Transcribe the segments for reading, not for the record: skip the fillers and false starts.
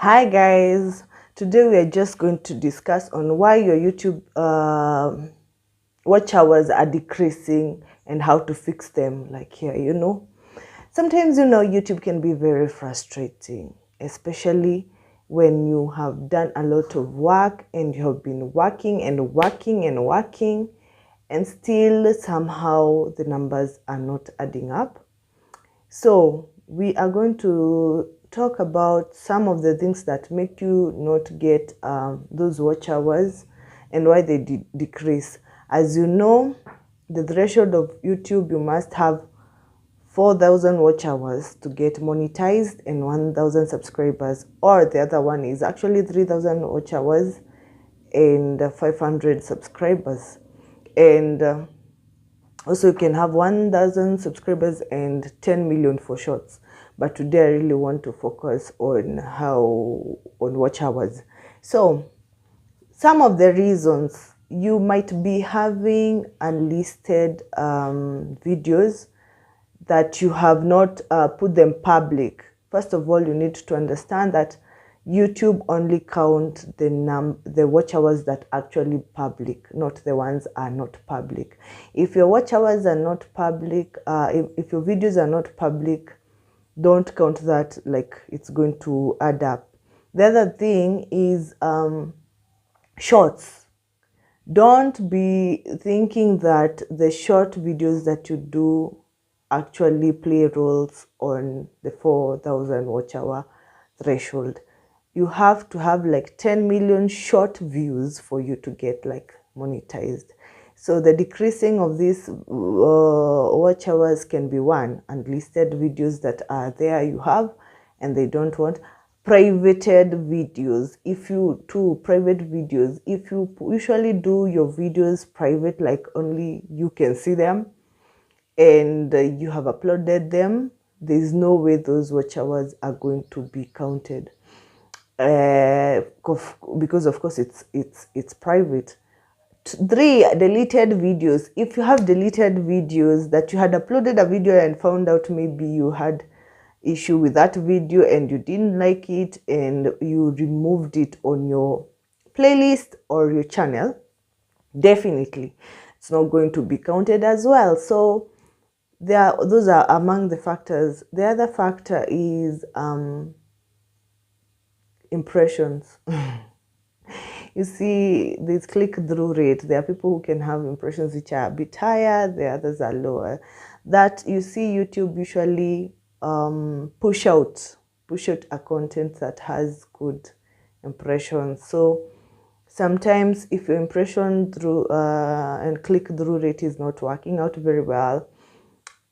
Hi guys, today we are just going to discuss on why your YouTube watch hours are decreasing and how to fix them. Like here, sometimes YouTube can be very frustrating, especially when you have done a lot of work and you have been working and working and working, and still somehow the numbers are not adding up. So we are going to talk about some of the things that make you not get those watch hours and why they decrease. As you know, the threshold of YouTube, you must have 4,000 watch hours to get monetized and 1,000 subscribers, or the other one is actually 3,000 watch hours and 500 subscribers. And also, you can have 1,000 subscribers and 10 million for shorts. But today I really want to focus on watch hours. So some of the reasons: you might be having unlisted videos that you have not put them public. First of all, you need to understand that YouTube only count the watch hours that actually public, not the ones are not public. If your watch hours are not public, if your videos are not public, don't count that like it's going to add up. The other thing is shorts. Don't be thinking that the short videos that you do actually play roles on the 4,000 watch hour threshold. You have to have like 10 million short views for you to get like monetized. So the decreasing of these watch hours can be one, unlisted videos that are there you have and they don't want. Privated videos. If you do private videos, if you usually do your videos private, like only you can see them, and you have uploaded them, there is no way those watch hours are going to be counted, because of course it's private. 3, deleted videos. If you have deleted videos that you had uploaded a video and found out maybe you had issue with that video and you didn't like it and you removed it on your playlist or your channel, definitely it's not going to be counted as well. So those are among the factors. The other factor is impressions. You see, this click-through rate. There are people who can have impressions which are a bit higher, the others are lower. That you see, YouTube usually push out a content that has good impressions. So sometimes if your impression through and click-through rate is not working out very well,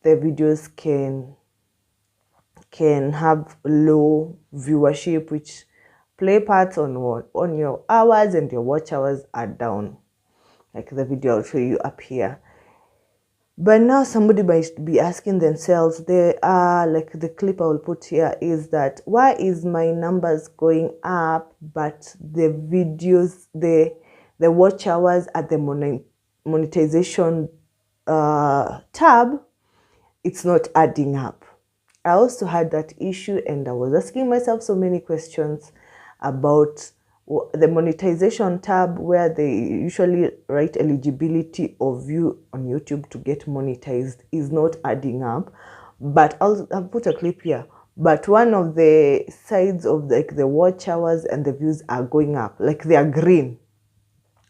the videos can have low viewership, which play parts on your hours, and your watch hours are down, like the video I'll show you up here. But now somebody might be asking themselves, they are like, the clip I will put here is that, why is my numbers going up but the videos, the watch hours at the monetization tab, it's not adding up? I also had that issue and I was asking myself so many questions about the monetization tab, where they usually write eligibility of you on YouTube to get monetized is not adding up. But I'll put a clip here. But one of the sides of like the watch hours and the views are going up, like they are green.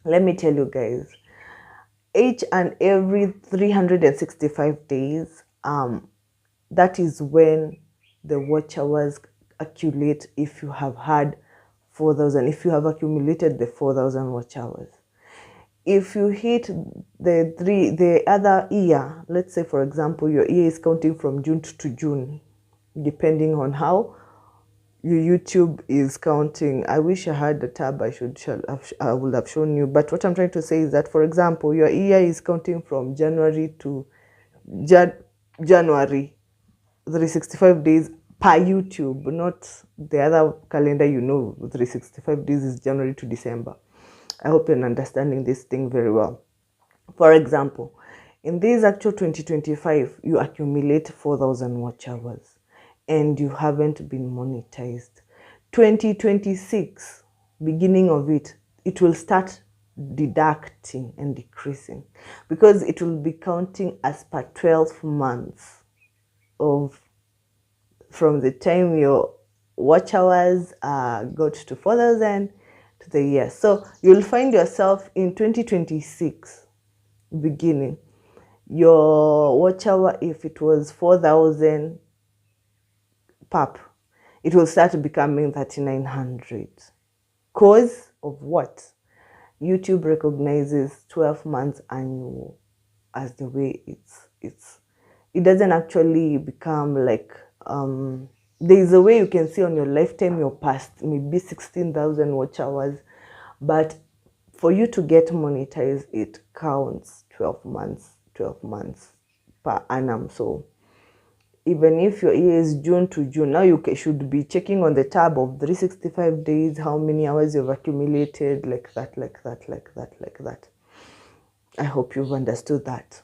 Let me tell you guys, each and every 365 days, that is when the watch hours accumulate. If you have had 4,000, if you have accumulated the 4,000 watch hours, if you hit the other year, let's say for example your year is counting from June to June, depending on how your YouTube is counting. I wish I had the tab I would have shown you, but what I'm trying to say is that, for example, your year is counting from January to January, 365 days per YouTube, not the other calendar. 365 days is January to December. I hope you're understanding this thing very well. For example, in this actual 2025, you accumulate 4,000 watch hours and you haven't been monetized. 2026, beginning of it, it will start deducting and decreasing, because it will be counting as per 12 months of from the time your watch hours got to 4,000 to the year. So you'll find yourself in 2026 beginning, your watch hour, if it was 4,000 pap, it will start becoming 3,900. Cause of what? YouTube recognizes 12 months annual as the way it doesn't actually become like there's a way you can see on your lifetime your past maybe 16,000 watch hours, but for you to get monetized, it counts 12 months per annum. So even if your year is June to June, now you should be checking on the tab of 365 days, how many hours you've accumulated, like that. I hope you've understood that.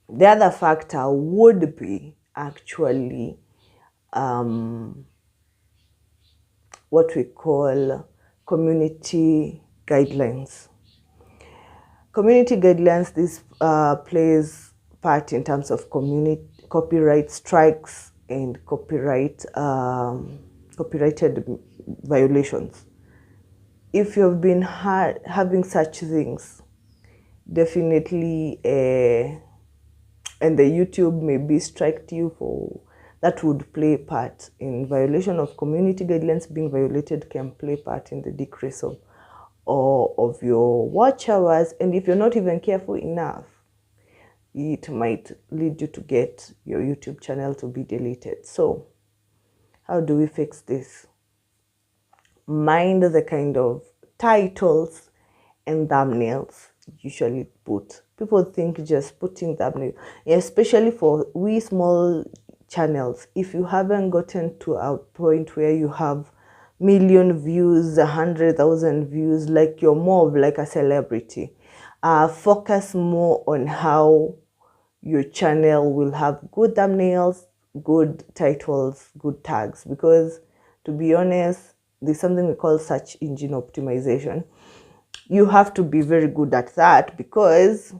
The other factor would be actually what we call community guidelines. Community guidelines, this plays part in terms of copyright strikes and copyrighted violations. If you've been having such things, definitely, and the YouTube maybe striked you for that, would play part in violation of community guidelines. Being violated can play part in the decrease of your watch hours, and if you're not even careful enough, it might lead you to get your YouTube channel to be deleted. So how do we fix this? Mind the kind of titles and thumbnails you usually put. People think just putting thumbnail, especially for we small channels, if you haven't gotten to a point where you have million views, 100,000 views, like you're more of like a celebrity, focus more on how your channel will have good thumbnails, good titles, good tags, because to be honest, there's something we call search engine optimization. You have to be very good at that, because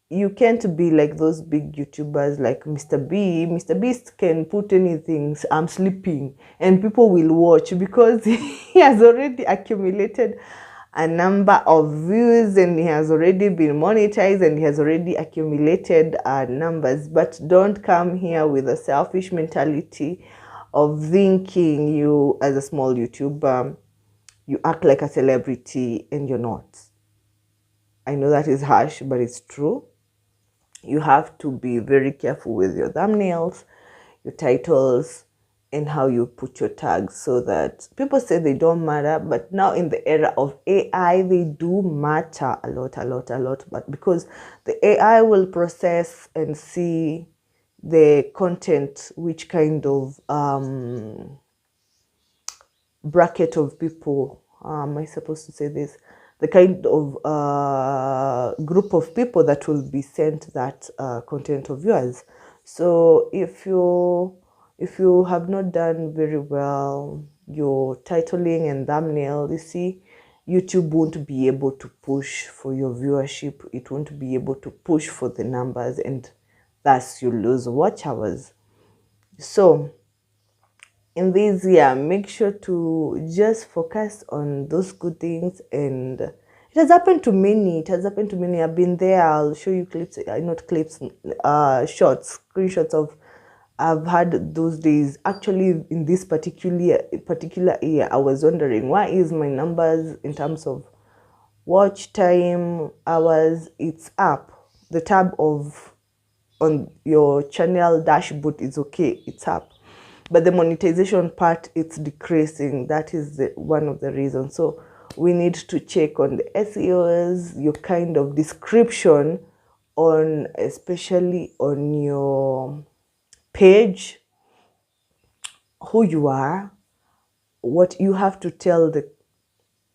you can't be like those big YouTubers like Mr. B. Mr. Beast can put anything, I'm sleeping, and people will watch because he has already accumulated a number of views and he has already been monetized and he has already accumulated numbers. But don't come here with a selfish mentality of thinking you, as a small YouTuber, you act like a celebrity and you're not. I know that is harsh, but it's true. You have to be very careful with your thumbnails, your titles, and how you put your tags, so that people say they don't matter, but now in the era of AI, they do matter a lot. But because the AI will process and see the content, which kind of bracket of people, am I supposed to say this? The kind of group of people that will be sent that content of yours. So if you have not done very well your titling and thumbnail, you see, YouTube won't be able to push for your viewership. It won't be able to push for the numbers, and thus you lose watch hours. So in this year, make sure to just focus on those good things. And it has happened to many. I've been there. I'll show you clips, not clips, shots, screenshots of, I've had those days. Actually, in this particular year, I was wondering, why is my numbers in terms of watch time, hours, it's up. The tab of on your channel dashboard is okay, it's up, but the monetization part, it's decreasing. That is one of the reasons. So we need to check on the SEOs, your kind of description on, especially on your page, who you are, what you have to tell the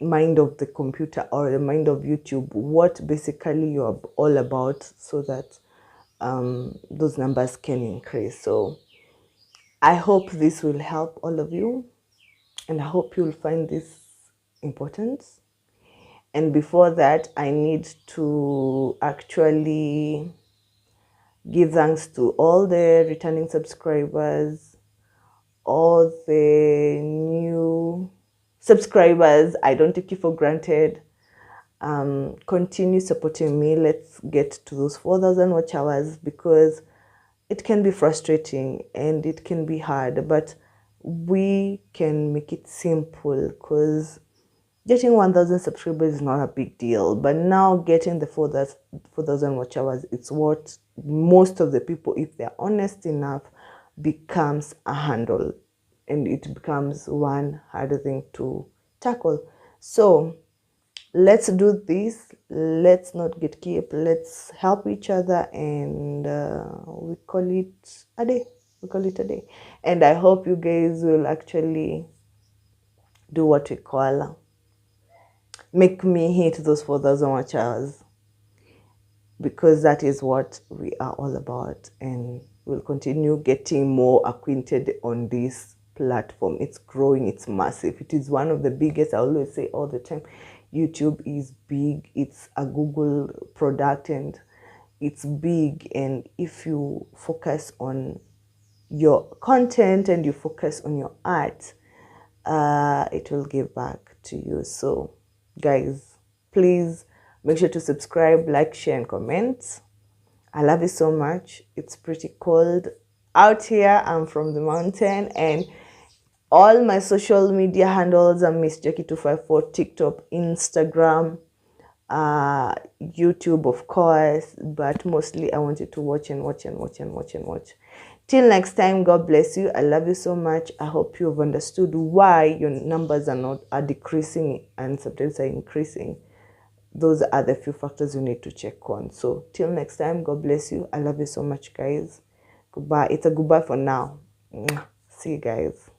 mind of the computer or the mind of YouTube, what basically you're all about, so that those numbers can increase. So I hope this will help all of you. and I hope you'll find this important. And before that, I need to actually give thanks to all the returning subscribers, all the new subscribers. I don't take you for granted. Continue supporting me. Let's get to those 4,000 watch hours, because it can be frustrating and it can be hard, but we can make it simple, because getting 1,000 subscribers is not a big deal, but now getting the 4,000 watch hours, it's what most of the people, if they're honest enough, becomes a handle, and it becomes one harder thing to tackle. So let's do this. Let's not get kept. Let's help each other, and we call it a day. We call it a day. And I hope you guys will actually do what we call make me hit those 4,000 watch hours, because that is what we are all about, and we'll continue getting more acquainted on this platform. It's growing, it's massive, it is one of the biggest. I always say all the time, YouTube is big, it's a Google product, and it's big. And if you focus on your content and you focus on your art, it will give back to you. So guys, please make sure to subscribe, like, share, and comment. I love you so much. It's pretty cold out here. I'm from the mountain, and all my social media handles are Miss Jackie 254, TikTok, Instagram, YouTube, of course, but mostly I want you to watch and watch and watch and watch and watch. Till next time, God bless you. I love you so much. I hope you've understood why your numbers are decreasing and sometimes are increasing. Those are the few factors you need to check on. So till next time, God bless you. I love you so much, guys. Goodbye. It's a goodbye for now. See you guys.